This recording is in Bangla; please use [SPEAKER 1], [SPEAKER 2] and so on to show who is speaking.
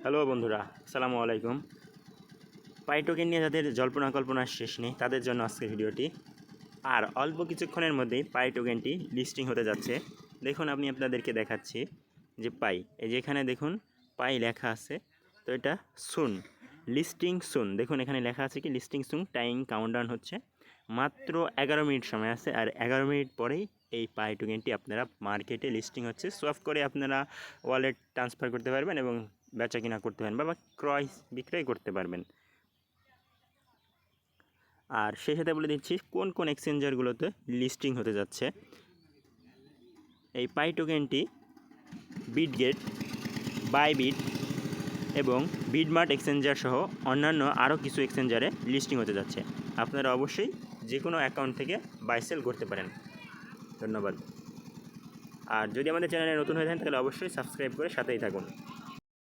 [SPEAKER 1] হ্যালো বন্ধুরা, আসসালামু আলাইকুম। পাই টোকেন নিয়ে যাদের জল্পনা কল্পনার শেষ নেই তাদের জন্য আজকের ভিডিওটি। আর অল্প কিছুক্ষণের মধ্যেই পাই টোকেনটি লিস্টিং হতে যাচ্ছে। দেখুন, আমি আপনাদেরকে দেখাচ্ছি যে পাই, এই যে এখানে দেখুন পাই লেখা আছে। তো এটা সুন, লিস্টিং সুন। দেখুন এখানে লেখা আছে কি লিস্টিং সুন, টাইম কাউন্টডাউন হচ্ছে। মাত্র 11 মিনিট সময় আছে, আর 11 মিনিট পরেই এই পাই টোকেনটি আপনারা মার্কেটে লিস্টিং হচ্ছে। সোয়াপ করে আপনারা ওয়ালেট ট্রান্সফার করতে পারবেন এবং বেচা কিনা করতে পারবেন বা ক্রয় বিক্রয় করতে পারবেন। আর সেই সাথে বলে দিচ্ছি কোন কোন এক্সচেঞ্জারগুলোতে লিস্টিং হতে যাচ্ছে। এই পাই টোকেনটি বিটগেট, বাইবিট এবং বিটমার্ট এক্সচেঞ্জার সহ অন্যান্য আরও কিছু এক্সচেঞ্জারে লিস্টিং হতে যাচ্ছে। আপনারা অবশ্যই যে কোনো অ্যাকাউন্ট থেকে বাই সেল করতে পারেন। ধন্যবাদ। আর যদি আমাদের চ্যানেলে নতুন হয়ে থাকেন তাহলে অবশ্যই সাবস্ক্রাইব করে সাথেই থাকুন।